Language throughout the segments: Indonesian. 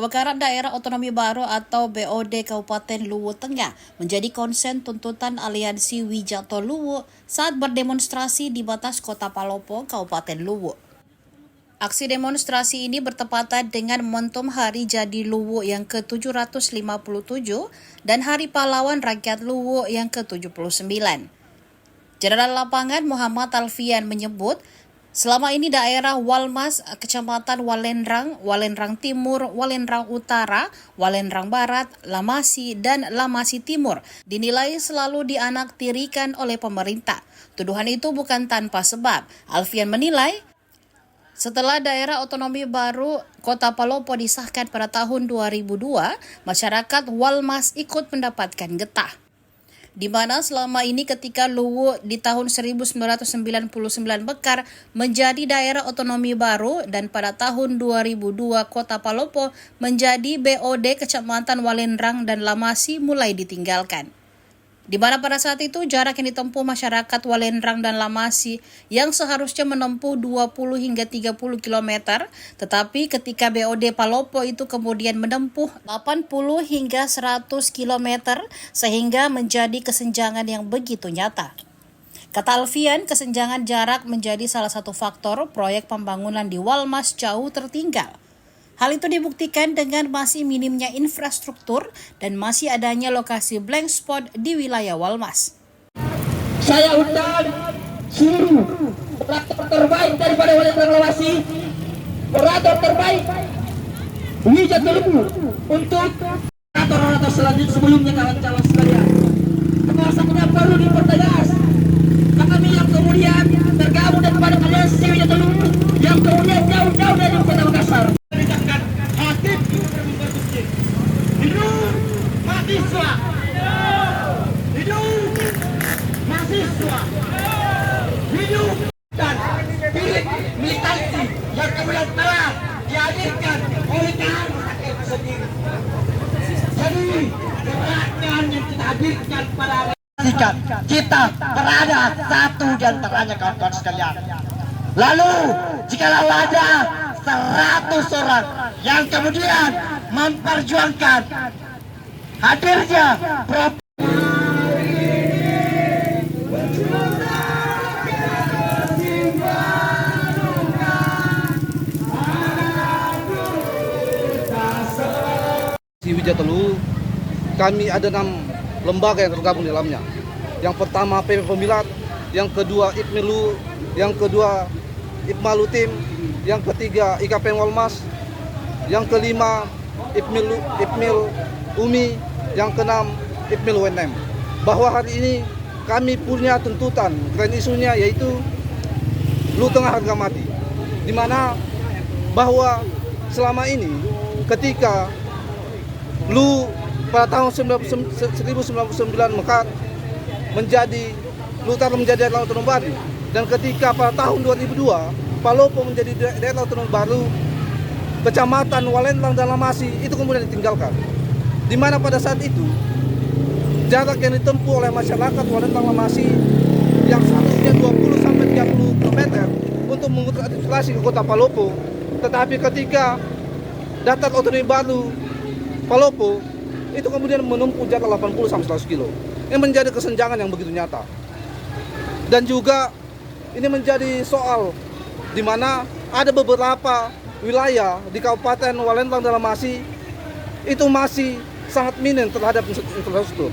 Kebakaran Daerah Otonomi Baru atau BOD Kabupaten Luwu Tengah menjadi konsen tuntutan Aliansi Wijato Luwu saat berdemonstrasi di batas Kota Palopo, Kabupaten Luwu. Aksi demonstrasi ini bertepatan dengan momentum Hari Jadi Luwu yang ke-757 dan Hari Pahlawan Rakyat Luwu yang ke-79. Jenderal Lapangan Muhammad Alfian menyebut, selama ini daerah Walmas, Kecamatan Walendrang, Walendrang Timur, Walendrang Utara, Walendrang Barat, Lamasi, dan Lamasi Timur dinilai selalu dianaktirikan oleh pemerintah. Tuduhan itu bukan tanpa sebab. Alfian menilai, setelah daerah otonomi baru Kota Palopo disahkan pada tahun 2002, masyarakat Walmas ikut mendapatkan getah. Di mana selama ini ketika Luwu di tahun 1999 Mekar menjadi daerah otonomi baru dan pada tahun 2002 Kota Palopo menjadi BOD Kecamatan Walendrang dan Lamasi mulai ditinggalkan. Di mana pada saat itu jarak yang ditempuh masyarakat Walendrang dan Lamasi yang seharusnya menempuh 20 hingga 30 km, tetapi ketika BOD Palopo itu kemudian menempuh 80 hingga 100 km sehingga menjadi kesenjangan yang begitu nyata. Kata Alfian, kesenjangan jarak menjadi salah satu faktor proyek pembangunan di Walmas jauh tertinggal. Hal itu dibuktikan dengan masih minimnya infrastruktur dan masih adanya lokasi blank spot di wilayah Walmas. Saya undang seluruh operator terbaik daripada Walendrang Lamasi, operator terbaik Wijato Luwu untuk operator selanjutnya sebelumnya kawan-kawan sekalian. Pengawasannya perlu dipertegas. Kami yang kemudian tergabung daripada Aliansi Wijato Luwu yang kemudian jauh-jauh dari Kota Makassar. Hidup mahasiswa, hidup mahasiswa, hidup dan spirit militansi yang kemudian telah dihadirkan oleh kami itu sendiri. Jadi gerakan yang kita hadirkan pada kita berada satu di antaranya kawan-kawan sekalian. Lalu jikalau ada 100 orang yang kemudian memperjuangkan hadirnya di Wijato Luwu, kami ada 6 lembaga yang tergabung di dalamnya. Yang pertama PP Pemilat, yang kedua IPMILU, yang kedua IPMALU Tim, yang ketiga IKPN Walmas, yang kelima IPMIL UMI, yang keenam IPMIL UNM. Bahwa hari ini kami punya tuntutan, grand isunya yaitu Luwu Tengah harga mati. Di mana bahwa selama ini ketika Luwu pada tahun 1999 Mekar menjadi Luwu Utara menjadi daerah otonomi baru, dan ketika pada tahun 2002 Palopo menjadi daerah otonomi baru, Kecamatan Walendrang dan Lamasi itu kemudian ditinggalkan. Di mana pada saat itu jarak yang ditempuh oleh masyarakat Walendrang Lamasi yang seharusnya 20 sampai 30 km untuk mengintegrasi ke Kota Palopo, tetapi ketika datar otonomi baru Palopo itu kemudian menempuh jarak 80 sampai 100 km. Ini menjadi kesenjangan yang begitu nyata. Dan juga ini menjadi soal di mana ada beberapa wilayah di Kabupaten Walendrang dan Lamasi itu masih sangat minim terhadap infrastruktur.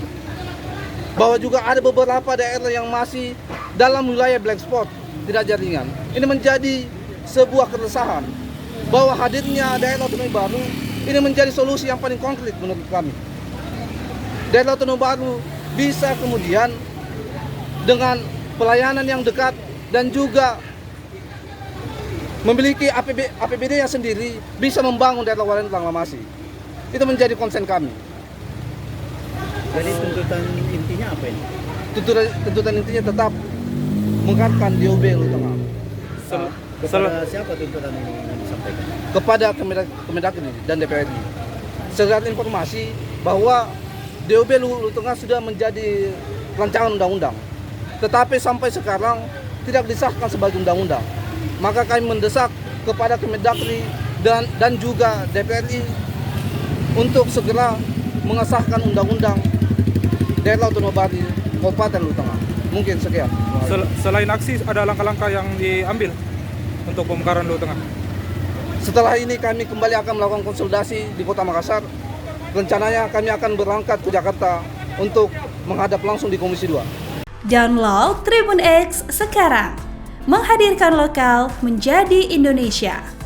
Bahwa juga ada beberapa daerah yang masih dalam wilayah blank spot, tidak jaringan. Ini menjadi sebuah keresahan bahwa hadirnya daerah otonomi baru ini menjadi solusi yang paling konkret menurut kami. Daerah otonomi baru bisa kemudian dengan pelayanan yang dekat dan juga memiliki APBD yang sendiri bisa membangun daerah Walendrang Lamasi. Itu menjadi konsen kami. Jadi tuntutan intinya apa ini? Tuntutan intinya tetap mengangkat DOB Luwu Tengah. Kepada siapa tuntutan ini disampaikan? Kepada Kemendagri dan DPRD. Secara informasi bahwa DOB Luwu Tengah sudah menjadi rancangan undang-undang, tetapi sampai sekarang tidak disahkan sebagai undang-undang. Maka kami mendesak kepada Kemendagri dan juga DPRD untuk segera mengesahkan undang-undang Daerah Otonomi Baru Kabupaten Luwu Tengah. Mungkin sekian. Selain aksi, ada langkah-langkah yang diambil untuk pemekaran Luwu Tengah? Setelah ini kami kembali akan melakukan konsolidasi di Kota Makassar. Rencananya kami akan berangkat ke Jakarta untuk menghadap langsung di Komisi 2. Download Tribun X sekarang, menghadirkan lokal menjadi Indonesia.